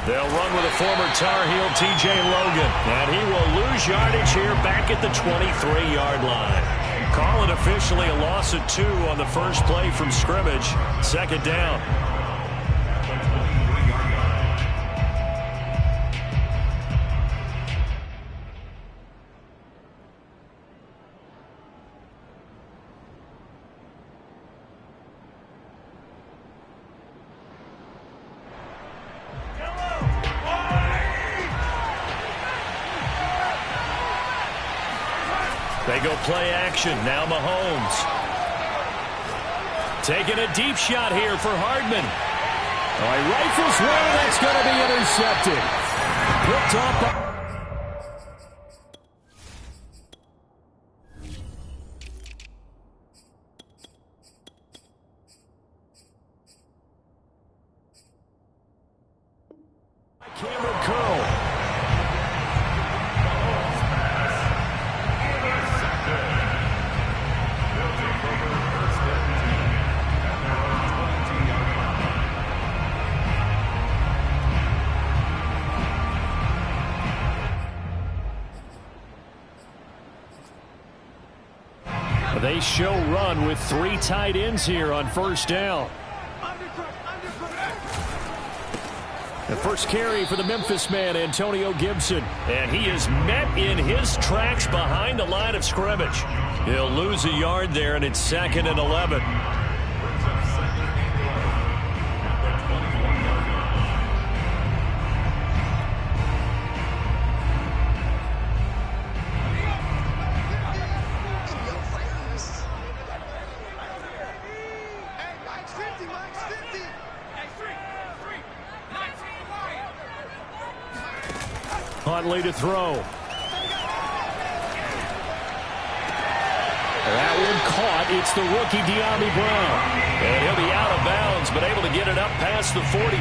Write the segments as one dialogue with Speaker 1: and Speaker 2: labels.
Speaker 1: They'll run with a former Tar Heel, T.J. Logan. And he will lose yardage here back at the 23-yard line. Call it officially a loss of 2 on the first play from scrimmage. Second down. They go play action. Now Mahomes. Taking a deep shot here for Hardman. Oh, he rifles one. That's going to be intercepted. Picked off. Cameron Curl. They show run with 3 tight ends here on first down. The first carry for the Memphis man, Antonio Gibson. And he is met in his tracks behind the line of scrimmage. He'll lose a yard there, and it's 2nd and 11. Huntley to throw. That one caught. It's the rookie De'Ami Brown. And he'll be out of bounds, but able to get it up past the 45.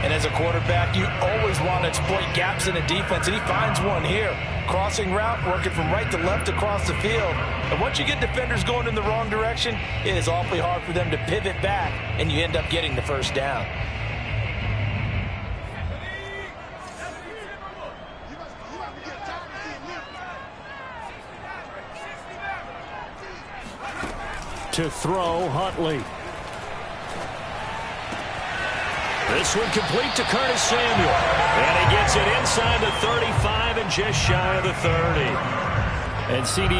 Speaker 2: And as a quarterback, you always want to exploit gaps in the defense, and he finds one here. Crossing route, working from right to left across the field. And once you get defenders going in the wrong direction, it is awfully hard for them to pivot back, and you end up getting the first down.
Speaker 1: To throw, Huntley. This one complete to Curtis Samuel. And he gets it inside the 35 and just shy of the 30. And CD,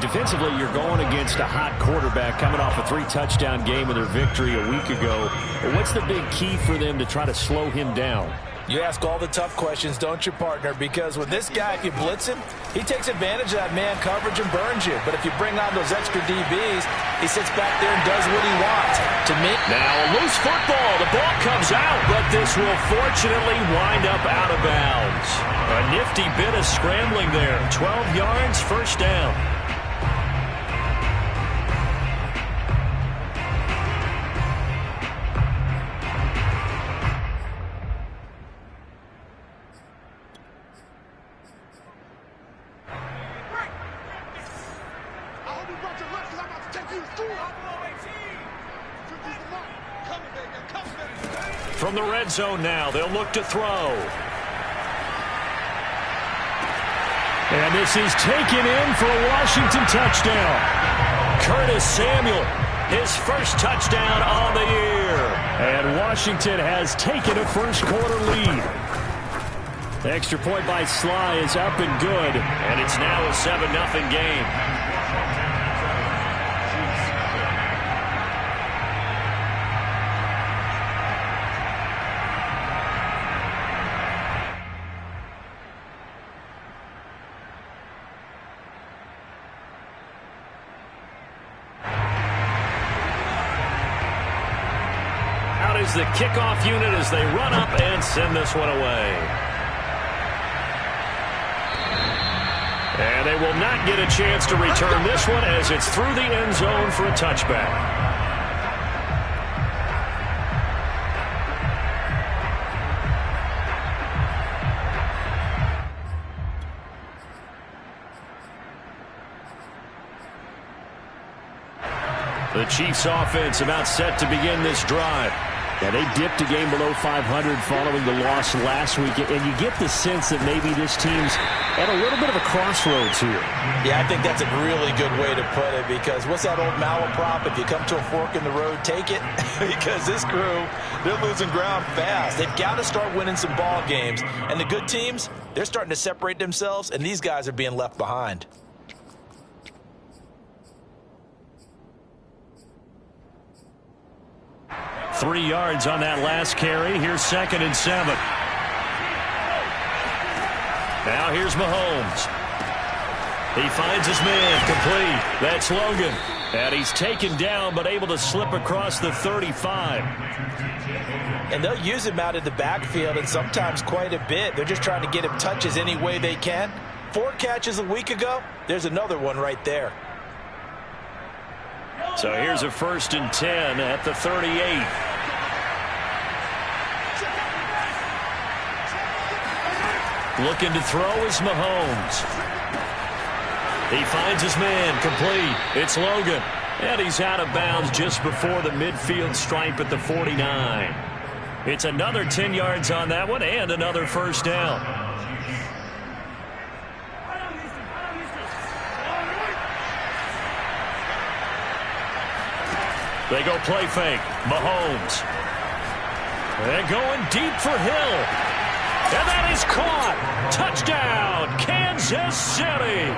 Speaker 1: defensively, you're going against a hot quarterback coming off a 3-touchdown game with their victory a week ago. What's the big key for them to try to slow him down?
Speaker 2: You ask all the tough questions, don't you, partner? Because with this guy, if you blitz him, he takes advantage of that man coverage and burns you. But if you bring on those extra DBs, he sits back there and does what he wants. To me,
Speaker 1: now a loose football. The ball comes out, but this will fortunately wind up out of bounds. A nifty bit of scrambling there. 12 yards, first down. From the red zone now, they'll look to throw. And this is taken in for a Washington touchdown. Curtis Samuel, his first touchdown on the year. And Washington has taken a first-quarter lead. The extra point by Sly is up and good, and it's now a 7-0 game. Is the kickoff unit as they run up and send this one away. And they will not get a chance to return this one as it's through the end zone for a touchback. The Chiefs offense about set to begin this drive. Yeah, they dipped a game below 500 following the loss last week, and you get the sense that maybe this team's at a little bit of a crossroads here.
Speaker 2: Yeah, I think that's a really good way to put it, because what's that old malaprop? If you come to a fork in the road, take it. Because this crew, they're losing ground fast. They've got to start winning some ball games. And the good teams, they're starting to separate themselves, and these guys are being left behind.
Speaker 1: Three yards on that last carry. Here's 2nd and 7. Now here's Mahomes. He finds his man, complete. That's Logan. And he's taken down, but able to slip across the 35.
Speaker 2: And they'll use him out of the backfield, and sometimes quite a bit. They're just trying to get him touches any way they can. 4 catches a week ago. There's another one right there.
Speaker 1: So here's a 1st and 10 at the 38. Looking to throw is Mahomes. He finds his man, complete. It's Logan. And he's out of bounds just before the midfield stripe at the 49. It's another 10 yards on that one and another 1st down. They go play fake. Mahomes. They're going deep for Hill. And that is caught. Touchdown, Kansas City.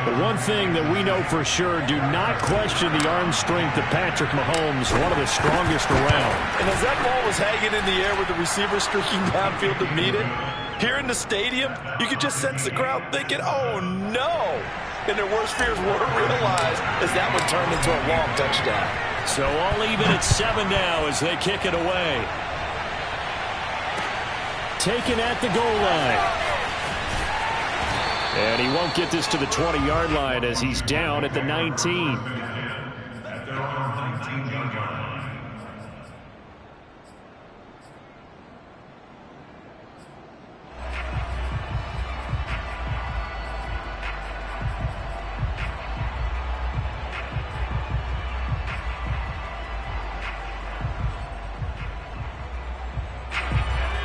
Speaker 1: The one thing that we know for sure, do not question the arm strength of Patrick Mahomes, one of the strongest around.
Speaker 2: And as that ball was hanging in the air with the receiver streaking downfield to meet it, here in the stadium, you could just sense the crowd thinking, oh, no. And their worst fears were realized as that one turned into a long touchdown.
Speaker 1: So all even at 7 now as they kick it away. Taken at the goal line. And he won't get this to the 20-yard line as he's down at the 19.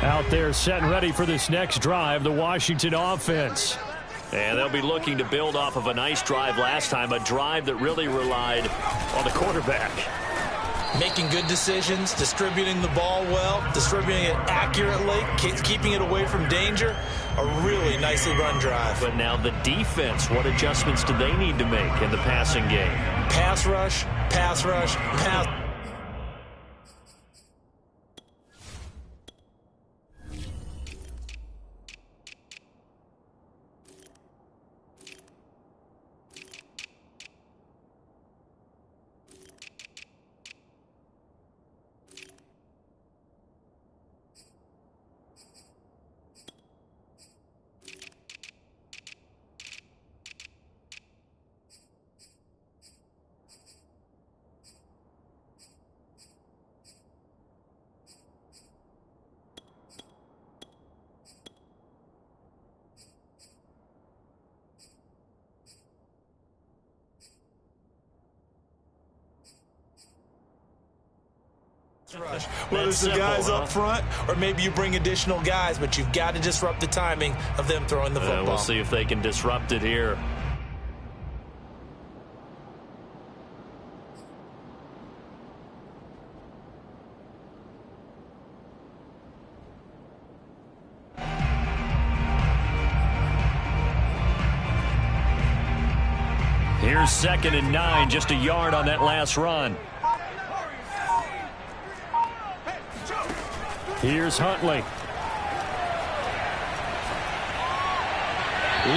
Speaker 1: Out there set and ready for this next drive, the Washington offense. And they'll be looking to build off of a nice drive last time, a drive that really relied on the quarterback.
Speaker 2: Making good decisions, distributing the ball well, distributing it accurately, keeping it away from danger. A really nicely run drive.
Speaker 1: But now the defense, what adjustments do they need to make in the passing game?
Speaker 2: Pass rush, pass rush, pass. Rush. Whether it's the guys up front or maybe you bring additional guys, but you've got to disrupt the timing of them throwing the football.
Speaker 1: We'll see if they can disrupt it here. Here's 2nd and 9, just a yard on that last run. Here's Huntley.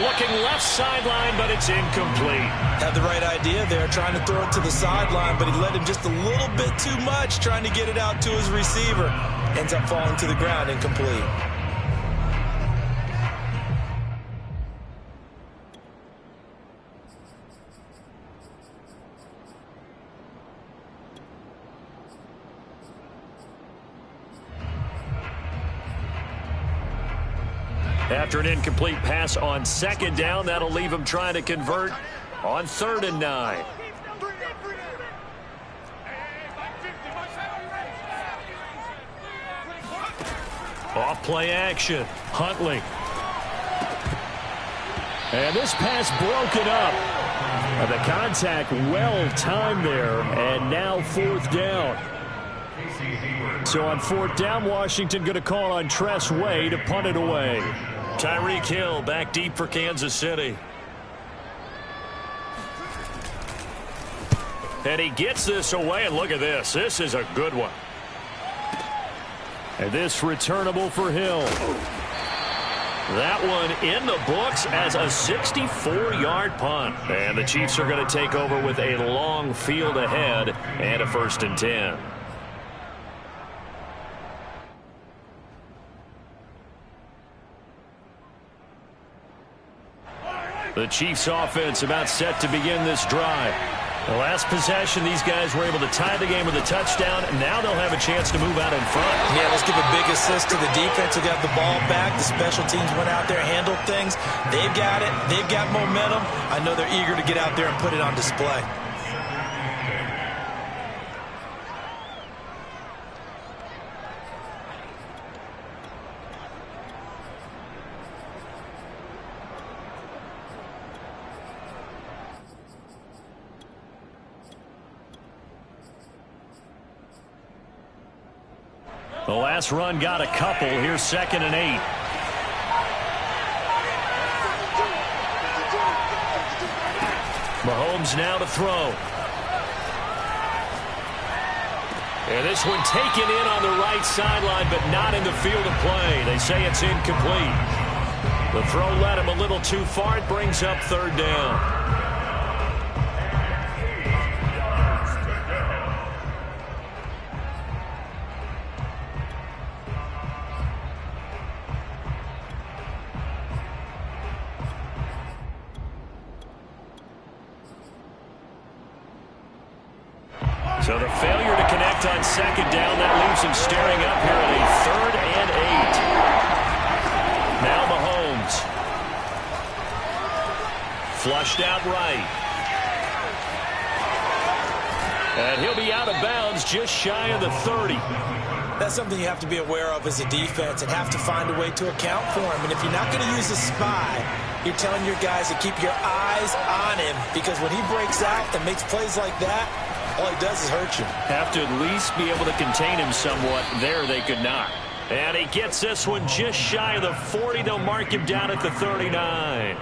Speaker 1: Looking left sideline, but it's incomplete.
Speaker 2: Had the right idea there, trying to throw it to the sideline, but he let him just a little bit too much, trying to get it out to his receiver. Ends up falling to the ground, incomplete.
Speaker 1: After an incomplete pass on 2nd down, that'll leave him trying to convert on 3rd and 9. Off play action. Huntley. And this pass broken up. The contact well timed there, and now 4th down. So on 4th down, Washington going to call on Tress Way to punt it away. Tyreek Hill back deep for Kansas City. And he gets this away, and look at this. This is a good one. And this returnable for Hill. That one in the books as a 64-yard punt. And the Chiefs are going to take over with a long field ahead and a 1st and 10. The Chiefs offense about set to begin this drive. The last possession, these guys were able to tie the game with a touchdown. Now they'll have a chance to move out in front.
Speaker 2: Yeah, let's give a big assist to the defense who got the ball back. The special teams went out there, handled things. They've got it. They've got momentum. I know they're eager to get out there and put it on display.
Speaker 1: The last run got a couple. Here's 2nd and 8. Mahomes now to throw. And this one taken in on the right sideline, but not in the field of play. They say it's incomplete. The throw led him a little too far. It brings up 3rd down. So the failure to connect on 2nd down, that leaves him staring up here at a 3rd and 8. Now Mahomes. Flushed out right. And he'll be out of bounds just shy of the 30.
Speaker 2: That's something you have to be aware of as a defense and have to find a way to account for him. And if you're not going to use a spy, you're telling your guys to keep your eyes on him, because when he breaks out and makes plays like that, all he does is hurt you.
Speaker 1: Have to at least be able to contain him somewhat. There they could not. And he gets this one just shy of the 40. They'll mark him down at the 39.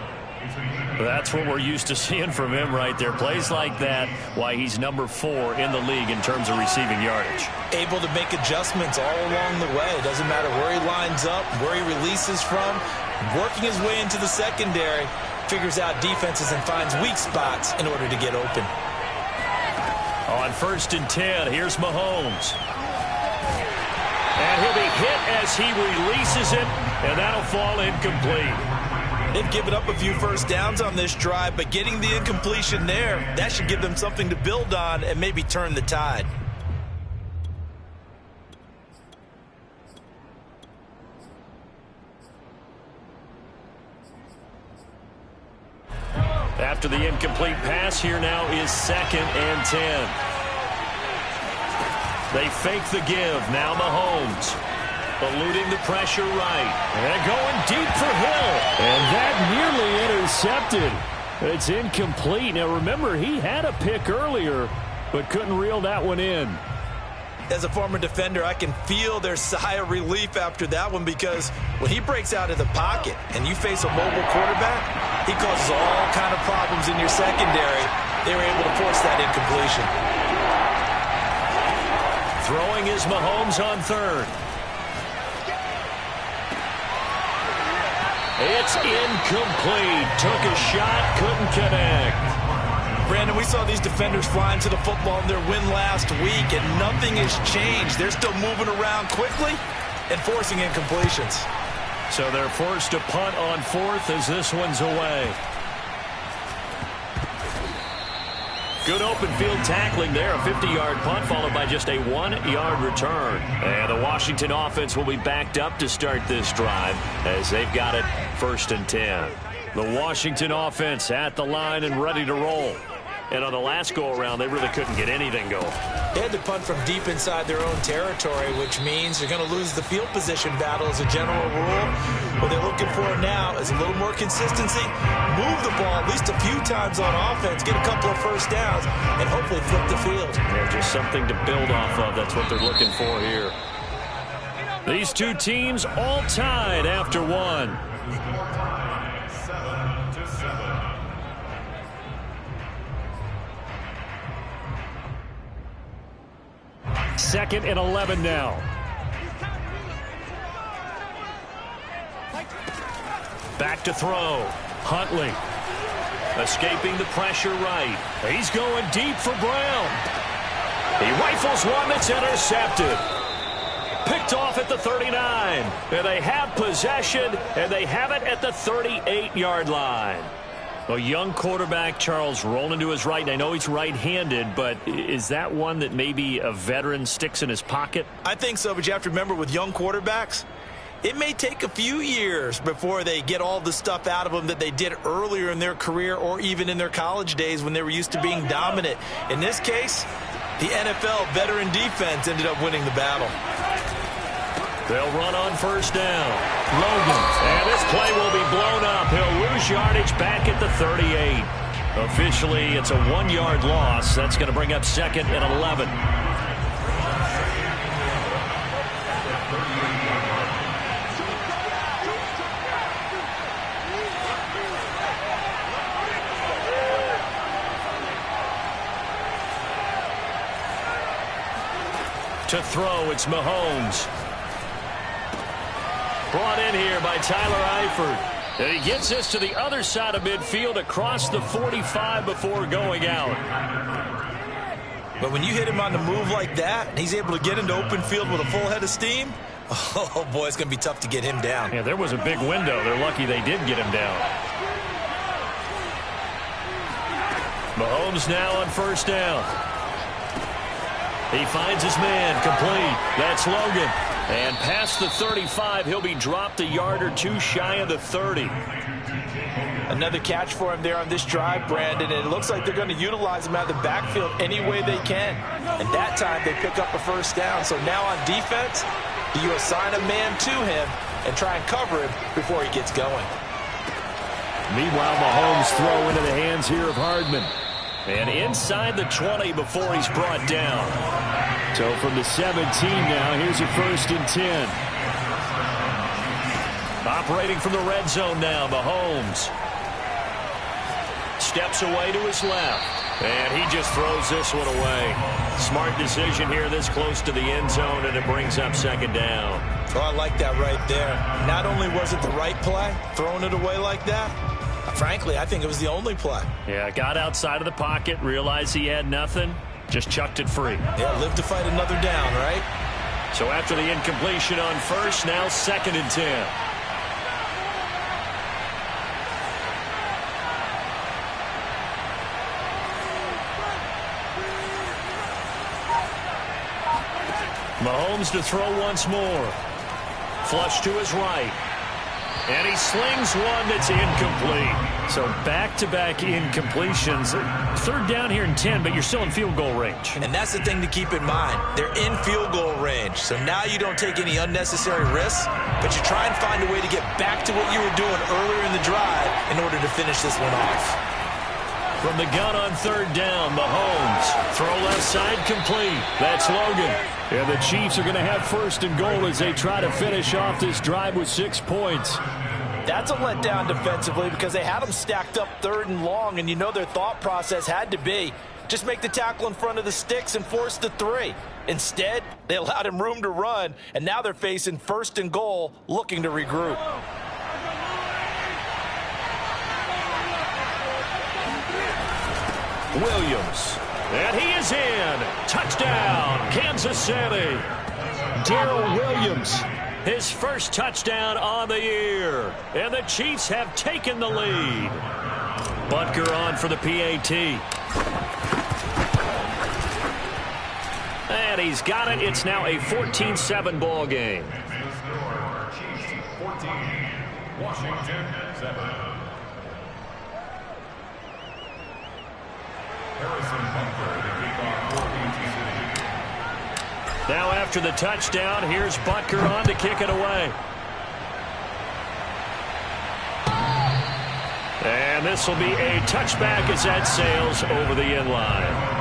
Speaker 1: That's what we're used to seeing from him right there. Plays like that, why he's number 4 in the league in terms of receiving yardage.
Speaker 2: Able to make adjustments all along the way. Doesn't matter where he lines up, where he releases from. Working his way into the secondary, figures out defenses and finds weak spots in order to get open.
Speaker 1: On 1st and 10, here's Mahomes. And he'll be hit as he releases it, and that'll fall incomplete.
Speaker 2: They've given up a few first downs on this drive, but getting the incompletion there, that should give them something to build on and maybe turn the tide.
Speaker 1: After the incomplete pass, here now is 2nd and 10. They fake the give. Now Mahomes. Eluding the pressure right. And going deep for Hill. And that nearly intercepted. It's incomplete. Now remember, he had a pick earlier, but couldn't reel that one in.
Speaker 2: As a former defender, I can feel their sigh of relief after that one, because when he breaks out of the pocket and you face a mobile quarterback, he causes all kind of problems in your secondary. They were able to force that incompletion.
Speaker 1: Throwing is Mahomes on 3rd. It's incomplete. Took a shot, couldn't connect.
Speaker 2: Brandon, we saw these defenders flying to the football in their win last week, and nothing has changed. They're still moving around quickly and forcing incompletions.
Speaker 1: So they're forced to punt on 4th as this one's away. Good open field tackling there. A 50-yard punt followed by just a 1-yard return. And the Washington offense will be backed up to start this drive as they've got it 1st and 10. The Washington offense at the line and ready to roll. And on the last go-around, they really couldn't get anything going.
Speaker 2: They had to punt from deep inside their own territory, which means you're going to lose the field position battle as a general rule. What they're looking for now is a little more consistency, move the ball at least a few times on offense, get a couple of first downs, and hopefully flip the field.
Speaker 1: Yeah, just something to build off of. That's what they're looking for here. These two teams all tied after one. Second and 11 now. Back to throw. Huntley. Escaping the pressure right. He's going deep for Brown. He rifles one that's intercepted. Picked off at the 39. And they have possession, and they have it at the 38-yard line. A young quarterback, Charles, rolling to his right. I know he's right-handed, but is that one that maybe a veteran sticks in his pocket?
Speaker 2: I think so, but you have to remember with young quarterbacks, it may take a few years before they get all the stuff out of them that they did earlier in their career or even in their college days when they were used to being dominant. In this case, the NFL veteran defense ended up winning the battle.
Speaker 1: They'll run on first down. Logan. And this play will be blown up. He'll lose yardage back at the 38. Officially, it's a 1-yard loss. That's going to bring up second and 11. To throw, it's Mahomes. Brought in here by Tyler Eifert. And he gets this to the other side of midfield across the 45 before going out.
Speaker 2: But when you hit him on the move like that, and he's able to get into open field with a full head of steam, oh boy, it's going to be tough to get him down.
Speaker 1: Yeah, there was a big window. They're lucky they did get him down. Mahomes now on first down. He finds his man, complete. That's Logan. And past the 35, he'll be dropped a yard or two shy of the 30.
Speaker 2: Another catch for him there on this drive, Brandon, and it looks like they're going to utilize him out of the backfield any way they can. And that time they pick up a first down. So now on defense, do you assign a man to him and try and cover him before he gets going?
Speaker 1: Meanwhile, Mahomes throw into the hands here of Hardman. And inside the 20 before he's brought down. So from the 17 now, here's a 1st and 10. Operating from the red zone now, Mahomes. Steps away to his left. And he just throws this one away. Smart decision here this close to the end zone, and it brings up second down.
Speaker 2: Oh, I like that right there. Not only was it the right play, throwing it away like that, frankly, I think it was the only play.
Speaker 1: Yeah, got outside of the pocket, realized he had nothing, just chucked it free.
Speaker 2: Yeah, live to fight another down, right?
Speaker 1: So after the incompletion on first, now 2nd and 10. Mahomes to throw once more. Flush to his right. And he slings one that's incomplete. So back-to-back incompletions. 3rd down here and 10, but you're still in field goal range.
Speaker 2: And that's the thing to keep in mind. They're in field goal range. So now you don't take any unnecessary risks, but you try and find a way to get back to what you were doing earlier in the drive in order to finish this one off.
Speaker 1: From the gun on 3rd down, Mahomes. Throw left side complete. That's Logan. And the Chiefs are going to have 1st and goal as they try to finish off this drive with 6 points.
Speaker 2: That's a letdown defensively because they had them stacked up 3rd and long, and you know their thought process had to be just make the tackle in front of the sticks and force the 3. Instead, they allowed him room to run, and now they're facing 1st and goal, looking to regroup.
Speaker 1: Williams. And he is in. Touchdown, Kansas City. Darrell Williams, his first touchdown on the year. And the Chiefs have taken the lead. Butker on for the PAT. And he's got it. It's now a 14-7 ball game.
Speaker 3: Chiefs 14, Washington 7.
Speaker 1: Now after the touchdown, here's Butker on to kick it away. And this will be a touchback as that sails over the end line.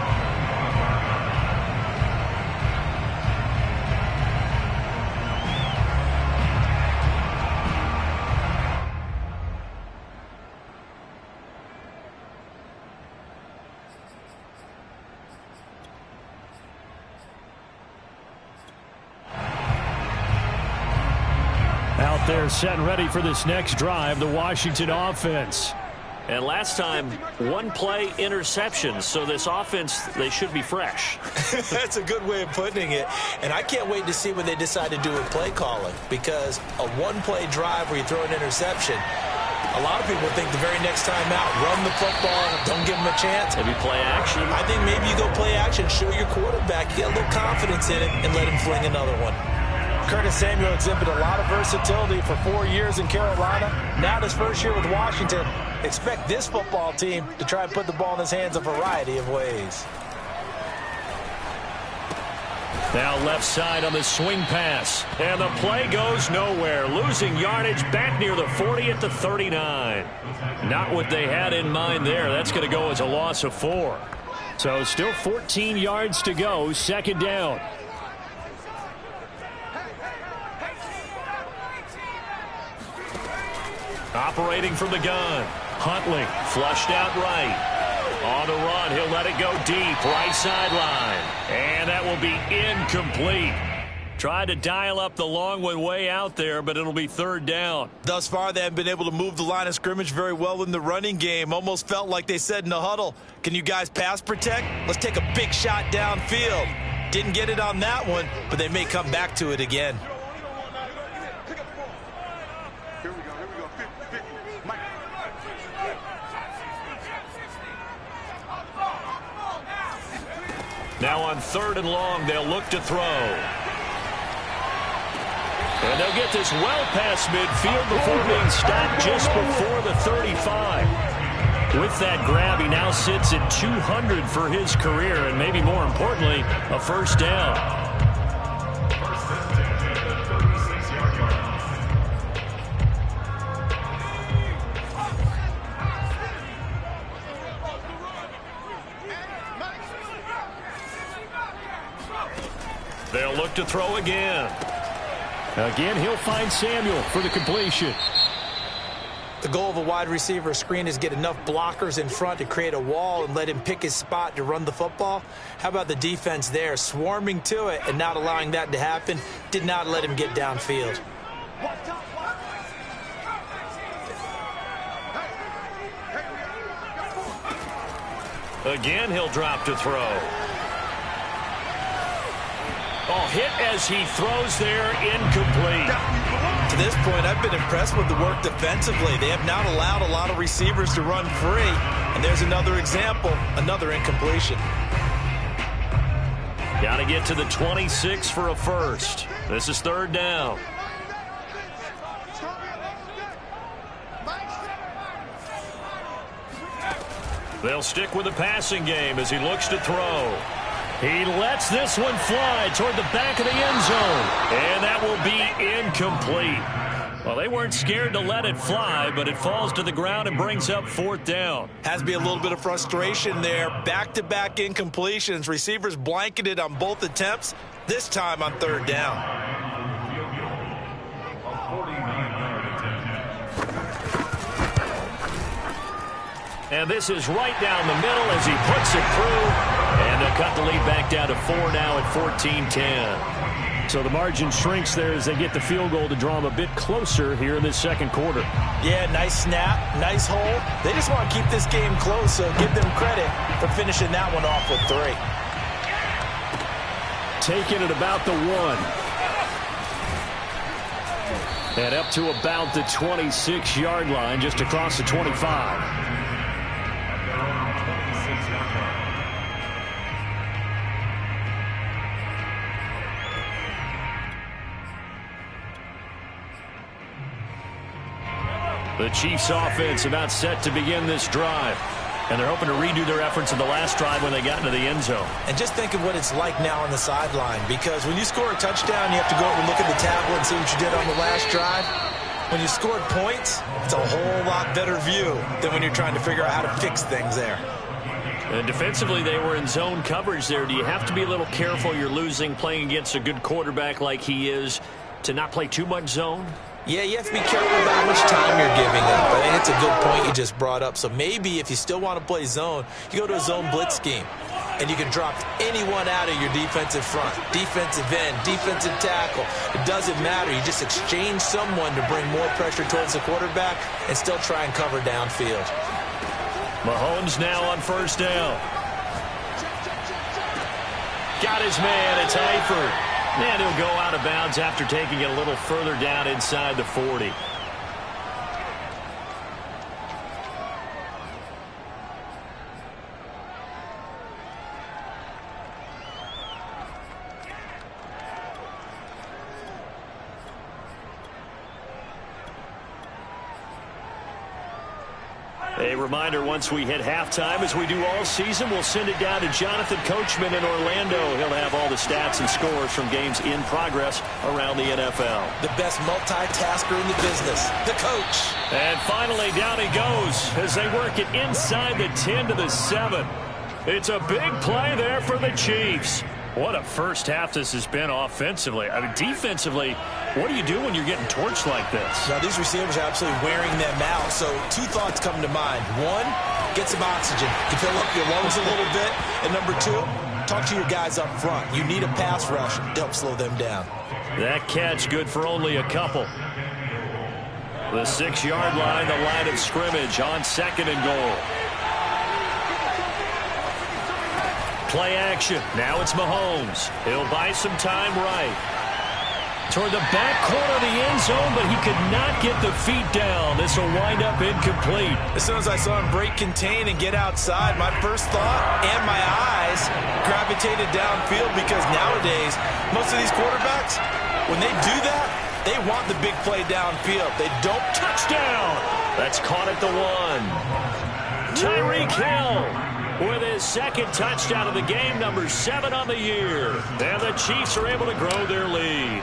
Speaker 1: Out there set and ready for this next drive, the Washington offense. And last time, one play interception, so this offense, they should be fresh.
Speaker 2: That's a good way of putting it. And I can't wait to see what they decide to do with play calling, because a one-play drive where you throw an interception, a lot of people think the very next time out, run the football, don't give them a chance.
Speaker 1: Maybe play action.
Speaker 2: I think maybe you go play action, show your quarterback, get a little confidence in it, and let him fling another one. Curtis Samuel exhibited a lot of versatility for 4 years in Carolina. Now in his first year with Washington, expect this football team to try and put the ball in his hands a variety of ways.
Speaker 1: Now left side on the swing pass. And the play goes nowhere. Losing yardage back near the 40 at the 39. Not what they had in mind there. That's going to go as a loss of 4. So still 14 yards to go. Second down. Operating from the gun. Huntley flushed out right. On the run, he'll let it go deep. Right sideline. And that will be incomplete. Tried to dial up the long one way out there, but it'll be third down.
Speaker 2: Thus far, they haven't been able to move the line of scrimmage very well in the running game. Almost felt like they said in the huddle, can you guys pass protect? Let's take a big shot downfield. Didn't get it on that one, but they may come back to it again.
Speaker 1: Now on third and long, they'll look to throw. And they'll get this well past midfield before being stopped just before the 35. With that grab, he now sits at 200 for his career, and maybe more importantly, a first down. They'll look to throw again. Again, he'll find Samuel for the completion.
Speaker 2: The goal of a wide receiver screen is get enough blockers in front to create a wall and let him pick his spot to run the football. How about the defense there, swarming to it and not allowing that to happen? Did not let him get downfield.
Speaker 1: Again, he'll drop to throw. Oh, hit as he throws there, incomplete.
Speaker 2: To this point, I've been impressed with the work defensively. They have not allowed a lot of receivers to run free. And there's another example, another incompletion.
Speaker 1: Got to get to the 26 for a first. This is third down. They'll stick with the passing game as he looks to throw. He lets this one fly toward the back of the end zone. And that will be incomplete. Well, they weren't scared to let it fly, but it falls to the ground and brings up fourth down.
Speaker 2: Has to be a little bit of frustration there. Back-to-back incompletions. Receivers blanketed on both attempts, this time on third down.
Speaker 1: And this is right down the middle as he puts it through. And they'll cut the lead back down to 4 now at 14-10. So the margin shrinks there as they get the field goal to draw them a bit closer here in this second quarter.
Speaker 2: Yeah, nice snap, nice hold. They just want to keep this game close, so give them credit for finishing that one off with 3.
Speaker 1: Taking it about the 1. And up to about the 26-yard line, just across the 25. The Chiefs offense about set to begin this drive. And they're hoping to redo their efforts in the last drive when they got into the end zone.
Speaker 2: And just think of what it's like now on the sideline, because when you score a touchdown, you have to go over and look at the tablet and see what you did on the last drive. When you scored points, it's a whole lot better view than when you're trying to figure out how to fix things there.
Speaker 1: And defensively, they were in zone coverage there. Do you have to be a little careful? You're losing playing against a good quarterback like he is to not play too much zone?
Speaker 2: Yeah, you have to be careful about how much time you're giving up. I think it's a good point you just brought up. So maybe if you still want to play zone, you go to a zone blitz scheme. And you can drop anyone out of your defensive front, defensive end, defensive tackle. It doesn't matter. You just exchange someone to bring more pressure towards the quarterback and still try and cover downfield.
Speaker 1: Mahomes now on first down. Got his man. It's Eifert. And he'll go out of bounds after taking it a little further down inside the 40. A reminder, once we hit halftime, as we do all season, we'll send it down to Jonathan Coachman in Orlando. He'll have all the stats and scores from games in progress around the NFL.
Speaker 2: The best multitasker in the business, the coach.
Speaker 1: And finally, down he goes as they work it inside the 10 to the 7. It's a big play there for the Chiefs. What a first half this has been offensively. I mean, defensively, what do you do when you're getting torched like this?
Speaker 2: Now, these receivers are absolutely wearing them out. So, two thoughts come to mind. One, get some oxygen to fill up your lungs a little bit. And number two, talk to your guys up front. You need a pass rush to help slow them down.
Speaker 1: That catch good for only a couple. The 6-yard line, the line of scrimmage on 2nd and goal. Play action. Now it's Mahomes. He'll buy some time right. Toward the back corner of the end zone, but he could not get the feet down. This will wind up incomplete.
Speaker 2: As soon as I saw him break contain and get outside, my first thought and my eyes gravitated downfield, because nowadays, most of these quarterbacks, when they do that, they want the big play downfield. They don't.
Speaker 1: Touchdown! That's caught at the 1. Tyreek Hill with his 2nd touchdown of the game, number 7 on the year. And the Chiefs are able to grow their lead.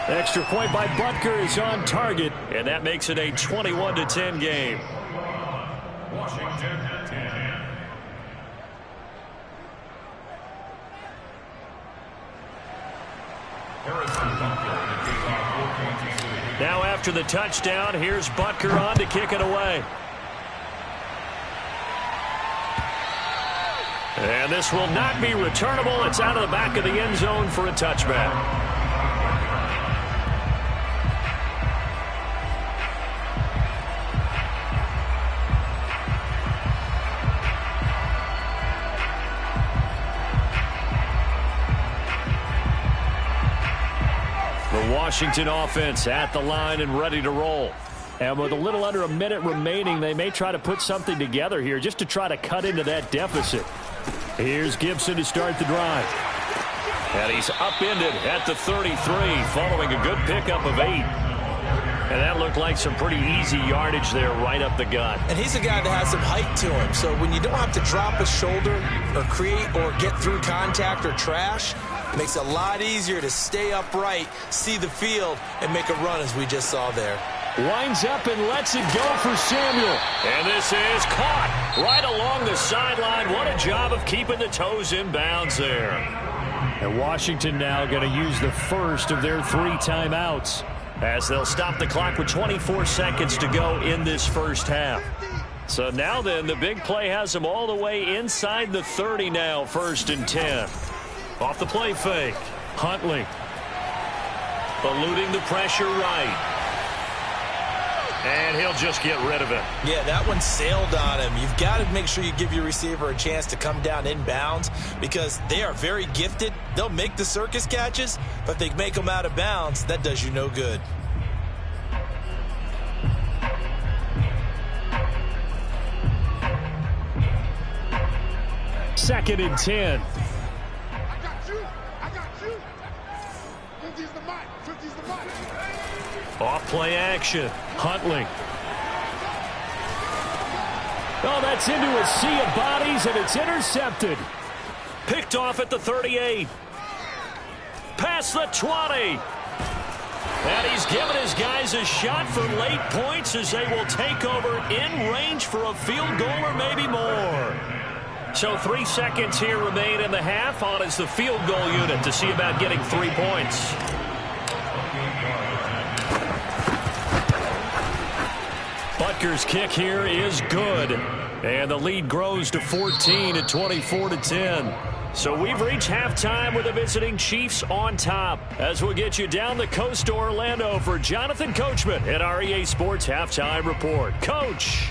Speaker 1: Extra point by Butker is on target, and that makes it a 21-10 game.
Speaker 3: Washington 10.
Speaker 1: Now after the touchdown, here's Butker on to kick it away. And this will not be returnable. It's out of the back of the end zone for a touchback. Washington offense at the line and ready to roll. And with a little under a minute remaining, they may try to put something together here just to try to cut into that deficit. Here's Gibson to start the drive. And he's upended at the 33 following a good pickup of 8. And that looked like some pretty easy yardage there right up the gut.
Speaker 2: And he's a guy that has some height to him. So when you don't have to drop a shoulder or create or get through contact or trash, it makes it a lot easier to stay upright, see the field, and make a run as we just saw there.
Speaker 1: Winds up and lets it go for Samuel. And this is caught right along the sideline. What a job of keeping the toes in bounds there. And Washington now going to use the first of their 3 timeouts, as they'll stop the clock with 24 seconds to go in this first half. So now then, the big play has them all the way inside the 30 now, 1st and 10. Off the play fake, Huntley eluding the pressure right. And he'll just get rid of it.
Speaker 2: Yeah, that one sailed on him. You've got to make sure you give your receiver a chance to come down inbounds, because they are very gifted. They'll make the circus catches, but if they make them out of bounds, that does you no good.
Speaker 1: Second and 10. Off play action. Huntley Oh, that's into a sea of bodies, and it's intercepted. Picked off at the 38. Past the 20. And he's given his guys a shot for late points as they will take over in range for a field goal or maybe more. So 3 seconds here remain in the half. On is the field goal unit to see about getting 3 points. Butker's kick here is good. And the lead grows to 14 at 24-10. So we've reached halftime with the visiting Chiefs on top. As we'll get you down the coast to Orlando for Jonathan Coachman at our EA Sports Halftime Report. Coach.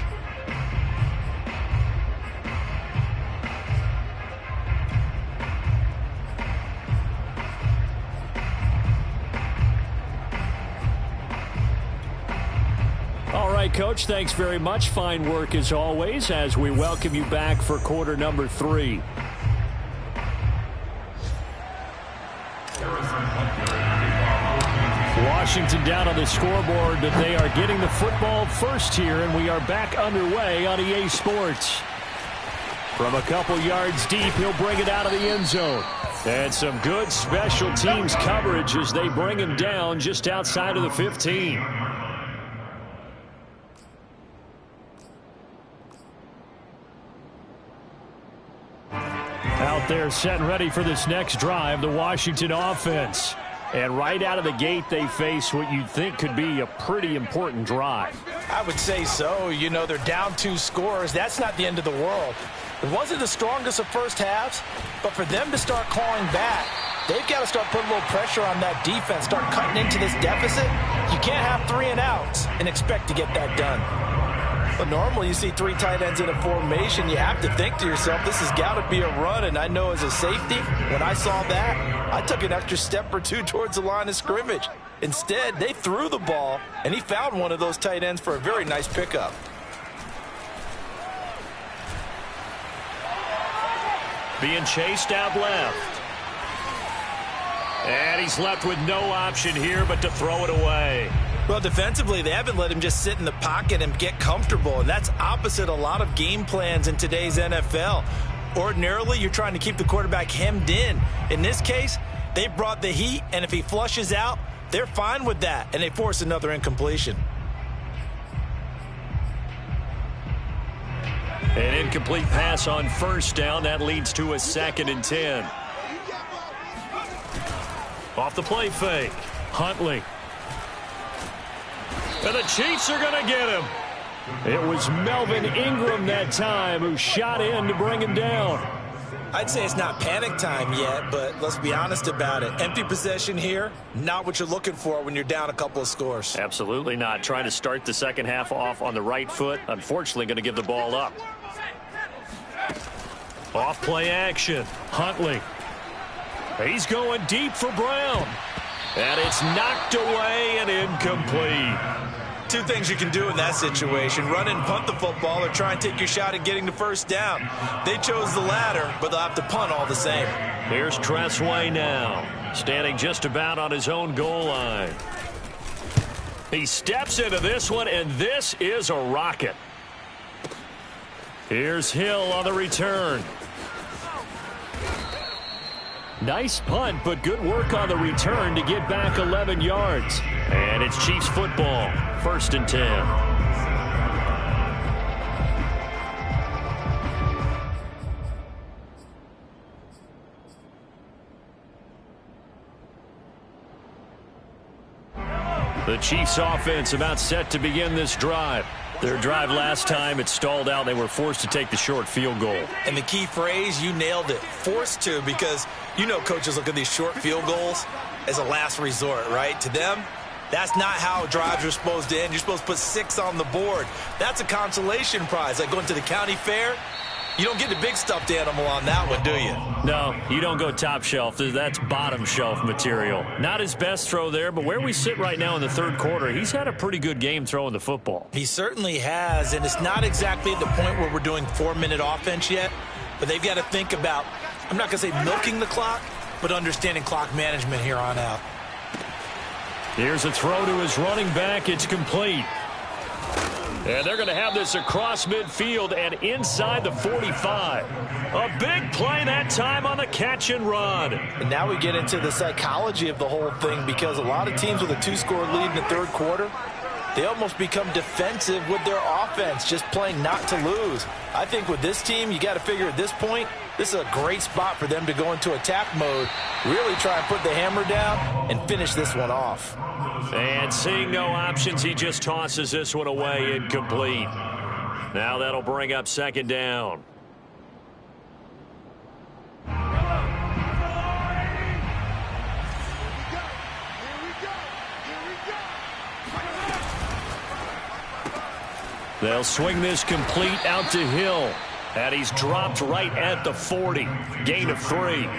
Speaker 1: All right, Coach, thanks very much. Fine work as always as we welcome you back for quarter number 3. Washington down on the scoreboard, but they are getting the football first here, and we are back underway on EA Sports. From a couple yards deep, he'll bring it out of the end zone. And some good special teams coverage as they bring him down just outside of the 15. Out there set and ready for this next drive, the Washington offense. And right out of the gate, they face what you'd think could be a pretty important drive.
Speaker 2: I would say so. You know, they're down 2 scores. That's not the end of the world. It wasn't the strongest of first halves, but for them to start clawing back, they've got to start putting a little pressure on that defense, start cutting into this deficit. You can't have 3 and outs and expect to get that done. But normally you see 3 tight ends in a formation, you have to think to yourself, this has got to be a run. And I know as a safety, when I saw that, I took an extra step or 2 towards the line of scrimmage. Instead, they threw the ball, and he found one of those tight ends for a very nice pickup.
Speaker 1: Being chased out left. And he's left with no option here but to throw it away.
Speaker 2: Well, defensively, they haven't let him just sit in the pocket and get comfortable, and that's opposite a lot of game plans in today's NFL. Ordinarily, you're trying to keep the quarterback hemmed in. In this case, they brought the heat, and if he flushes out, they're fine with that, and they force another incompletion.
Speaker 1: An incomplete pass on first down. That leads to a 2nd and 10. Off the play fake. Huntley. And the Chiefs are going to get him. It was Melvin Ingram that time who shot in to bring him down.
Speaker 2: I'd say it's not panic time yet, but let's be honest about it. Empty possession here, not what you're looking for when you're down a couple of scores.
Speaker 1: Absolutely not. Trying to start the second half off on the right foot. Unfortunately, going to give the ball up. Off play action. Huntley. He's going deep for Brown. And it's knocked away and incomplete.
Speaker 2: 2 things you can do in that situation. Run and punt the football or try and take your shot at getting the first down. They chose the latter, but they'll have to punt all the same.
Speaker 1: Here's Tressway now, standing just about on his own goal line. He steps into this one, and this is a rocket. Here's Hill on the return. Nice punt, but good work on the return to get back 11 yards. And it's Chiefs football, 1st and 10. The Chiefs offense about set to begin this drive. Their drive last time, it stalled out. They were forced to take the short field goal.
Speaker 2: And the key phrase, you nailed it, forced to, because you know coaches look at these short field goals as a last resort, right? To them, that's not how drives are supposed to end. You're supposed to put 6 on the board. That's a consolation prize. Like going to the county fair, you don't get the big stuffed animal on that one, do you?
Speaker 1: No, you don't go top shelf. That's bottom shelf material. Not his best throw there, but where we sit right now in the 3rd quarter, he's had a pretty good game throwing the football.
Speaker 2: He certainly has, and it's not exactly at the point where we're doing 4-minute offense yet, but they've got to think about, I'm not going to say milking the clock, but understanding clock management here on out.
Speaker 1: Here's a throw to his running back. It's complete. And they're going to have this across midfield and inside the 45. A big play that time on the catch and run.
Speaker 2: And now we get into the psychology of the whole thing, because a lot of teams with a 2-score lead in the third quarter, they almost become defensive with their offense, just playing not to lose. I think with this team, you got to figure at this point, this is a great spot for them to go into attack mode, really try and put the hammer down and finish this one off.
Speaker 1: And seeing no options, he just tosses this one away, incomplete. Now that'll bring up second down. They'll swing this complete out to Hill. And he's dropped right at the 40. Gain of 3.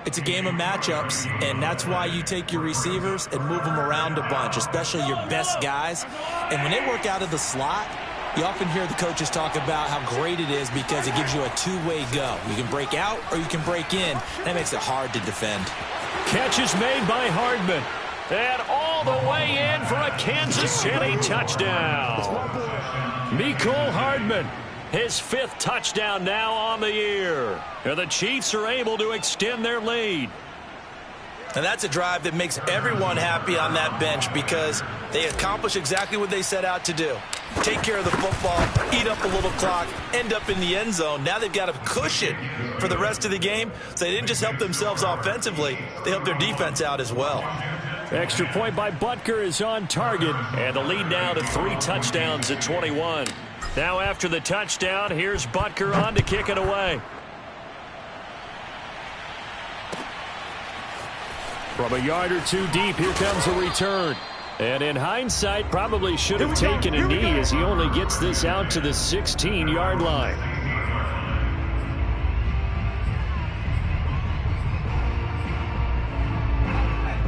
Speaker 4: It's a game of matchups, and that's why you take your receivers and move them around a bunch, especially your best guys. And when they work out of the slot, you often hear the coaches talk about how great it is because it gives you a two-way go. You can break out or you can break in. That makes it hard to defend.
Speaker 1: Catch is made by Hardman. And all the way in for a Kansas City touchdown. Mecole Hardman, his 5th touchdown now on the year. And the Chiefs are able to extend their lead.
Speaker 2: And that's a drive that makes everyone happy on that bench, because they accomplish exactly what they set out to do. Take care of the football, eat up a little clock, end up in the end zone. Now they've got a cushion for the rest of the game. So they didn't just help themselves offensively, they helped their defense out as well.
Speaker 1: Extra point by Butker is on target. And the lead now to 3 touchdowns at 21. Now after the touchdown, here's Butker on to kick it away. From a yard or 2 deep, here comes a return. And in hindsight, probably should have taken a knee as he only gets this out to the 16-yard line.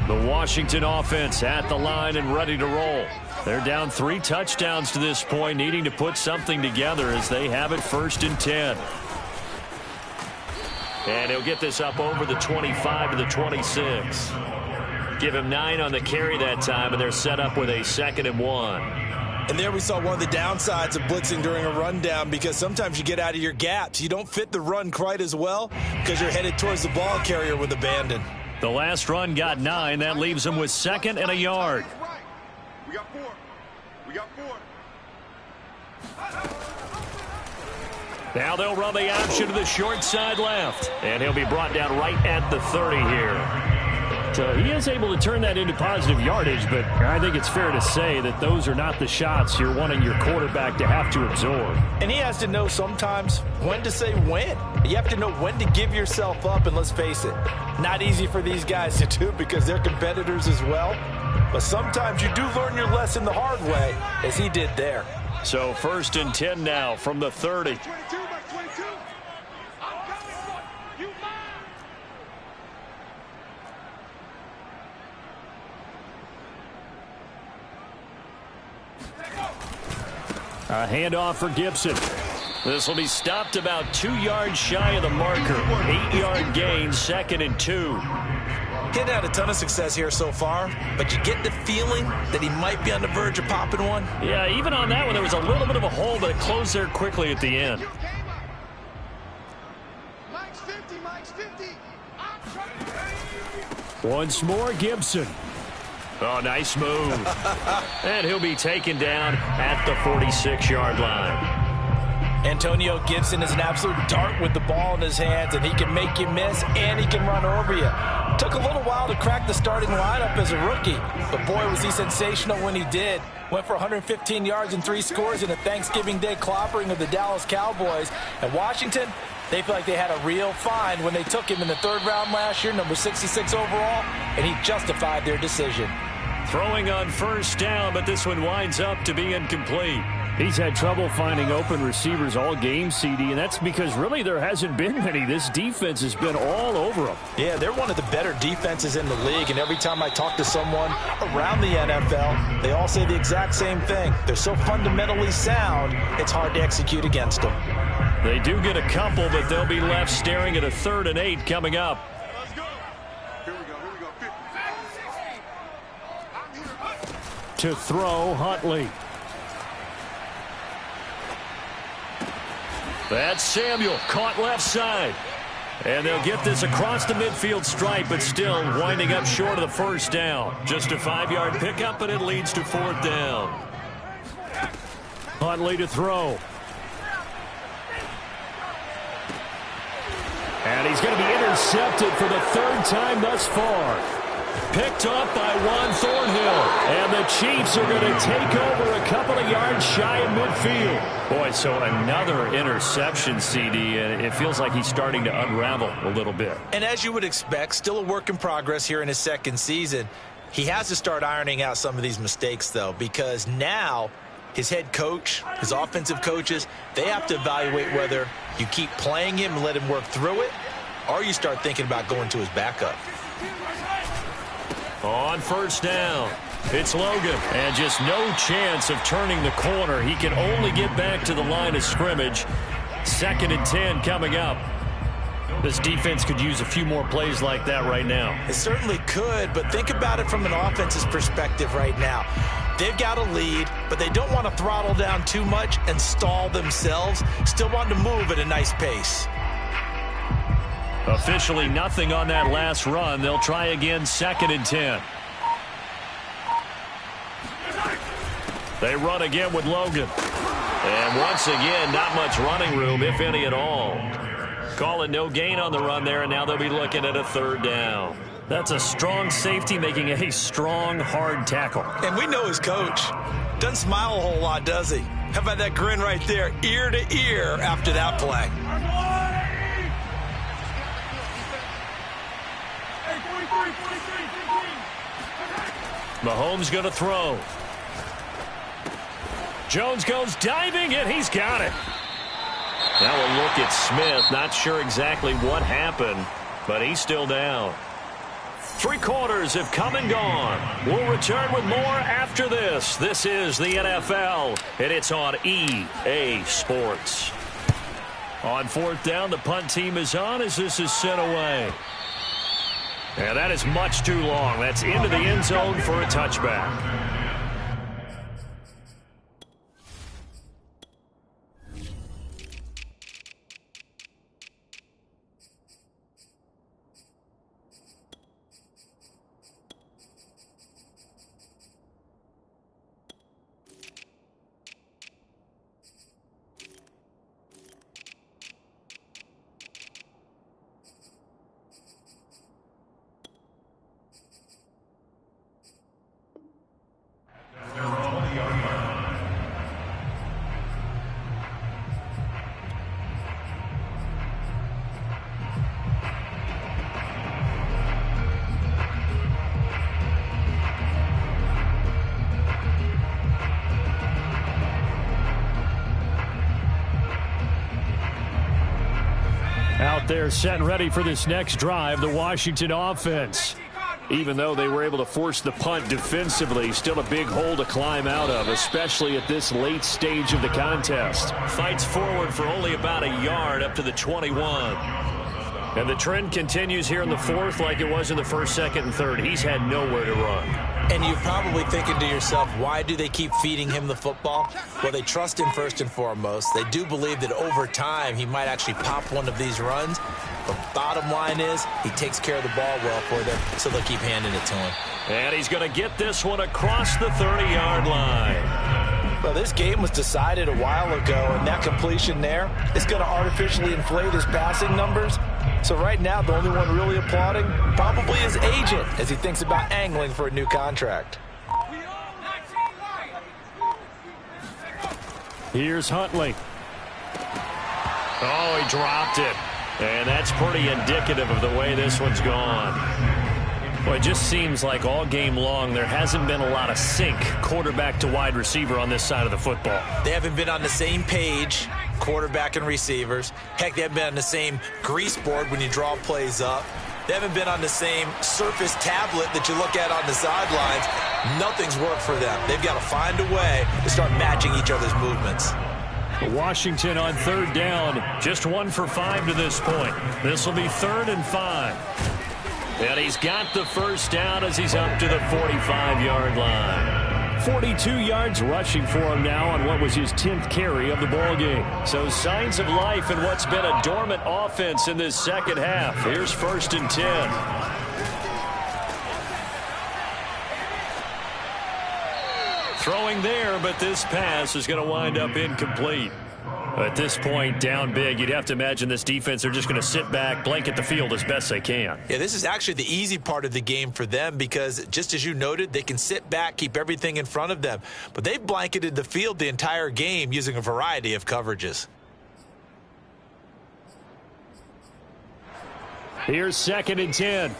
Speaker 1: The Washington offense at the line and ready to roll. They're down 3 touchdowns to this point, needing to put something together as they have it 1st and 10. And he'll get this up over the 25 to the 26. Give him 9 on the carry that time, and they're set up with a 2nd and 1.
Speaker 2: And there we saw one of the downsides of blitzing during a rundown, because sometimes you get out of your gaps. You don't fit the run quite as well because you're headed towards the ball carrier with abandon.
Speaker 1: The last run got 9. That leaves him with 2nd and a yard.
Speaker 5: We got 4. We got 4.
Speaker 1: Now they'll run the option to the short side left. And he'll be brought down right at the 30 here. So he is able to turn that into positive yardage, but I think it's fair to say that those are not the shots you're wanting your quarterback to have to absorb.
Speaker 2: And he has to know sometimes when to say when. You have to know when to give yourself up, and let's face it, not easy for these guys to do because they're competitors as well. But sometimes you do learn your lesson the hard way, as he did there.
Speaker 1: So 1st and 10 now from the 30.
Speaker 5: 22 by 22. I'm coming. You mine.
Speaker 1: A handoff for Gibson. This will be stopped about 2 yards shy of the marker. 8-yard gain, 2nd and 2.
Speaker 2: He hadn't had a ton of success here so far, but you get the feeling that he might be on the verge of popping one.
Speaker 1: Yeah, even on that one, there was a little bit of a hole, but it closed there quickly at the end.
Speaker 5: Mike's 50, Mike's 50. I'm trying.
Speaker 1: Once more, Gibson. Oh, nice move. And he'll be taken down at the 46-yard line.
Speaker 2: Antonio Gibson is an absolute dart with the ball in his hands, and he can make you miss, and he can run over you. Took a little while to crack the starting lineup as a rookie, but boy, was he sensational when he did. Went for 115 yards and 3 scores in a Thanksgiving Day clobbering of the Dallas Cowboys. And Washington, they feel like they had a real find when they took him in the 3rd round last year, number 66 overall, and he justified their decision.
Speaker 1: Throwing on 1st down, but this one winds up to be incomplete. He's had trouble finding open receivers all game, CD, and that's because really there hasn't been many. This defense has been all over them.
Speaker 2: Yeah, they're one of the better defenses in the league, and every time I talk to someone around the NFL, they all say the exact same thing. They're so fundamentally sound, it's hard to execute against them.
Speaker 1: They do get a couple, but they'll be left staring at a 3rd and 8 coming up.
Speaker 5: Let's go. Here we go. Here we go. 50.
Speaker 1: To throw, Huntley. That's Samuel, caught left side. And they'll get this across the midfield stripe, but still winding up short of the first down. Just a 5-yard pickup, and it leads to 4th down. Huntley to throw. And he's going to be intercepted for the 3rd time thus far. Picked up by Juan Thornhill. And the Chiefs are going to take over a couple of yards shy of midfield. Boy, so another interception, CD, and it feels like he's starting to unravel a little bit.
Speaker 4: And as you would expect, still a work in progress here in his 2nd season. He has to start ironing out some of these mistakes, though, because now his head coach, his offensive coaches, they have to evaluate whether you keep playing him and let him work through it, or you start thinking about going to his backup.
Speaker 1: On 1st down, it's Logan, and just no chance of turning the corner. He can only get back to the line of scrimmage. 2nd and 10 coming up. This defense could use a few more plays like that right now.
Speaker 4: It certainly could, but think about it from an offense's perspective right now. They've got a lead, but they don't want to throttle down too much and stall themselves. Still want to move at a nice pace.
Speaker 1: Officially nothing on that last run. They'll try again, 2nd and 10. They run again with Logan. And once again, not much running room, if any at all. Call it no gain on the run there, and now they'll be looking at a 3rd down. That's a strong safety making a strong, hard tackle.
Speaker 4: And we know his coach. Doesn't smile a whole lot, does he? How about that grin right there, ear to ear after that play?
Speaker 1: Mahomes going to throw. Jones goes diving, and he's got it. Now a look at Smith. Not sure exactly what happened, but he's still down. 3 quarters have come and gone. We'll return with more after this. This is the NFL, and it's on EA Sports. On 4th down, the punt team is on as this is sent away. And that is much too long. That's into the end zone for a touchback. Out there set and ready for this next drive, the Washington offense. Even though they were able to force the punt defensively, still a big hole to climb out of, especially at this late stage of the contest. Fights forward for only about a yard up to the 21. And the trend continues here in the 4th like it was in the 1st, 2nd, and 3rd. He's had nowhere to run.
Speaker 4: And you're probably thinking to yourself, why do they keep feeding him the football? Well, they trust him first and foremost. They do believe that over time he might actually pop one of these runs. But bottom line is he takes care of the ball well for them, so they'll keep handing it to him.
Speaker 1: And he's going to get this one across the 30-yard line.
Speaker 2: Well, this game was decided a while ago, and that completion there is going to artificially inflate his passing numbers. So right now, the only one really applauding probably his agent as he thinks about angling for a new contract.
Speaker 1: Here's Huntley. Oh, he dropped it. And that's pretty indicative of the way this one's gone. Well, it just seems like all game long there hasn't been a lot of sync quarterback to wide receiver on this side of the football.
Speaker 4: They haven't been on the same page, quarterback and receivers. Heck, they haven't been on the same grease board when you draw plays up. They haven't been on the same surface tablet that you look at on the sidelines. Nothing's worked for them. They've got to find a way to start matching each other's movements.
Speaker 1: Washington on 3rd down, just 1 for 5 to this point. This will be 3rd and 5. And he's got the first down as he's up to the 45-yard line. 42 yards rushing for him now on what was his 10th carry of the ball game. So signs of life in what's been a dormant offense in this second half. Here's 1st and 10. Throwing there, but this pass is going to wind up incomplete. At this point, down big, you'd have to imagine this defense are just going to sit back, blanket the field as best they can.
Speaker 4: Yeah, this is actually the easy part of the game for them because, just as you noted, they can sit back, keep everything in front of them. But they've blanketed the field the entire game using a variety of coverages.
Speaker 1: Here's 2nd and 10.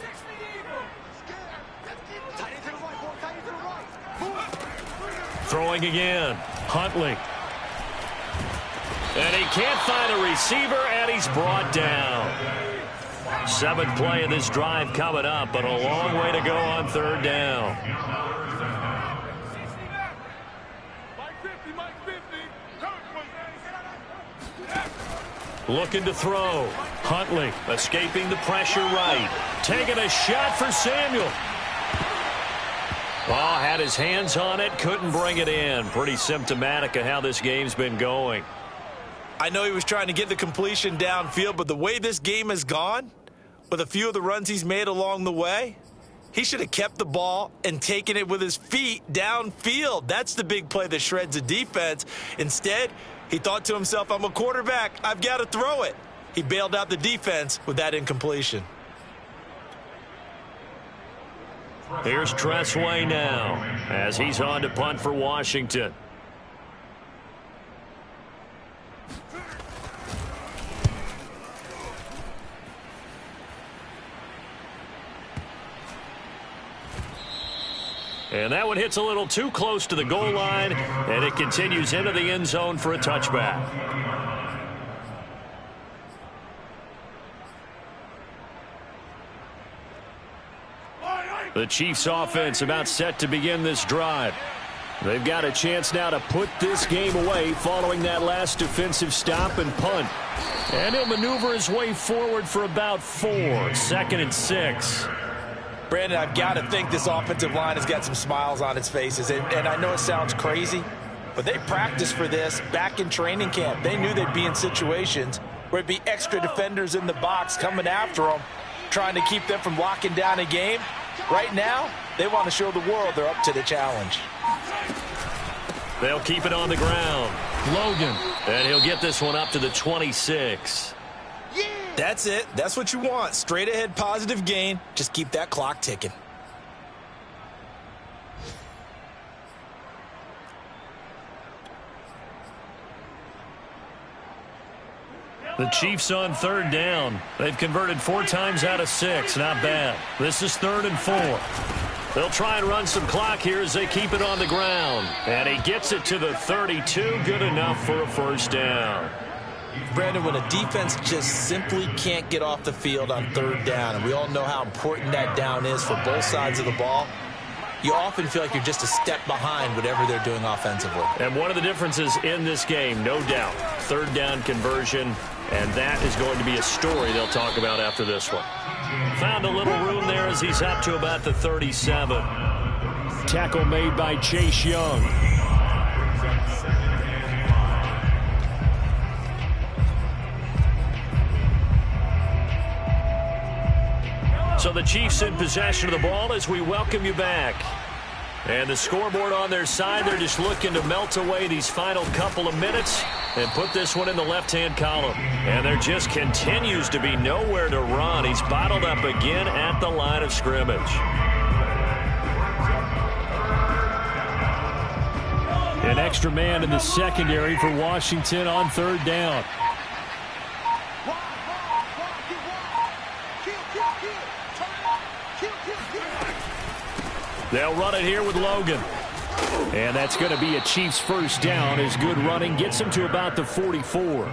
Speaker 1: Throwing again. Huntley. And he can't find a receiver, and he's brought down. 7th play of this drive coming up, but a long way to go on 3rd down. Looking to throw. Huntley escaping the pressure right. Taking a shot for Samuel. Oh, had his hands on it, couldn't bring it in. Pretty symptomatic of how this game's been going.
Speaker 4: I know he was trying to get the completion downfield, but the way this game has gone, with a few of the runs he's made along the way, he should have kept the ball and taken it with his feet downfield. That's the big play that shreds the defense. Instead, he thought to himself, I'm a quarterback, I've got to throw it. He bailed out the defense with that incompletion.
Speaker 1: Here's Tressway now as he's on to punt for Washington. And that one hits a little too close to the goal line, and it continues into the end zone for a touchback. The Chiefs offense about set to begin this drive. They've got a chance now to put this game away following that last defensive stop and punt. And he'll maneuver his way forward for about 4. 2nd and 6.
Speaker 4: Brandon, I've got to think this offensive line has got some smiles on its faces. And I know it sounds crazy, but they practiced for this back in training camp. They knew they'd be in situations where there'd be extra defenders in the box coming after them, trying to keep them from locking down a game. Right now, they want to show the world they're up to the challenge.
Speaker 1: They'll keep it on the ground. Logan. And he'll get this one up to the 26.
Speaker 4: That's it. That's what you want. Straight ahead positive gain. Just keep that clock ticking.
Speaker 1: The Chiefs on 3rd down. They've converted 4 times out of 6. Not bad. This is 3rd and 4. They'll try and run some clock here as they keep it on the ground. And he gets it to the 32. Good enough for a 1st down.
Speaker 4: Brandon, when a defense just simply can't get off the field on 3rd down, and we all know how important that down is for both sides of the ball, you often feel like you're just a step behind whatever they're doing offensively.
Speaker 1: And one of the differences in this game, no doubt, 3rd down conversion, and that is going to be a story they'll talk about after this one. Found a little room there as he's up to about the 37. Tackle made by Chase Young. So the Chiefs in possession of the ball as we welcome you back. And the scoreboard on their side, they're just looking to melt away these final couple of minutes and put this one in the left-hand column. And there just continues to be nowhere to run. He's bottled up again at the line of scrimmage. An extra man in the secondary for Washington on 3rd down. They'll run it here with Logan. And that's going to be a Chiefs 1st down as good running gets him to about the 44.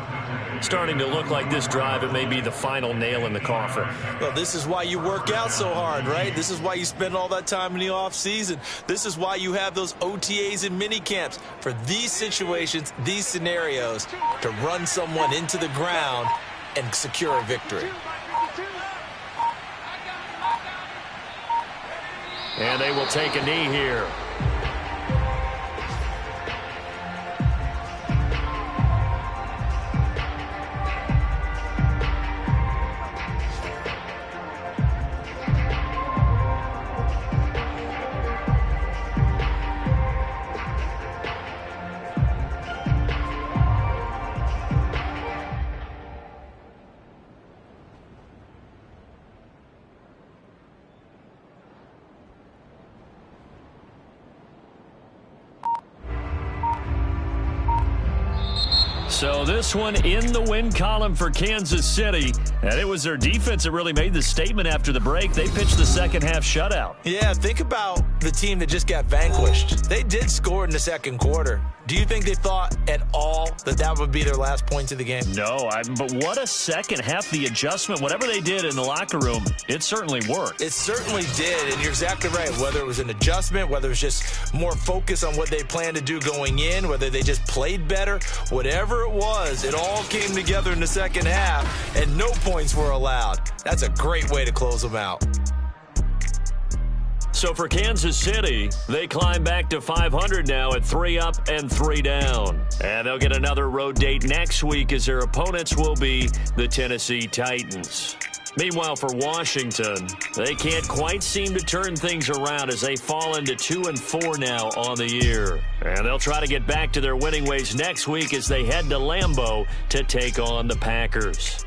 Speaker 1: Starting to look like this drive, it may be the final nail in the coffin.
Speaker 4: Well, this is why you work out so hard, right? This is why you spend all that time in the offseason. This is why you have those OTAs and mini camps for these situations, these scenarios, to run someone into the ground and secure a victory.
Speaker 1: And they will take a knee here. So this one in the win column for Kansas City. And it was their defense that really made the statement after the break. They pitched the second half shutout.
Speaker 2: Yeah, think about the team that just got vanquished. They did score in the second quarter. Do you think they thought at all that that would be their last point of the game?
Speaker 1: No, but what a second half. The adjustment, whatever they did in the locker room, it certainly worked.
Speaker 2: It certainly did, and you're exactly right. Whether it was an adjustment, whether it was just more focus on what they planned to do going in, whether they just played better, whatever it was, it all came together in the second half, and no points were allowed. That's a great way to close them out.
Speaker 1: So for Kansas City, they climb back to 500 now at 3 up and 3 down. And they'll get another road date next week as their opponents will be the Tennessee Titans. Meanwhile, for Washington, they can't quite seem to turn things around as they fall into 2-4 now on the year. And they'll try to get back to their winning ways next week as they head to Lambeau to take on the Packers.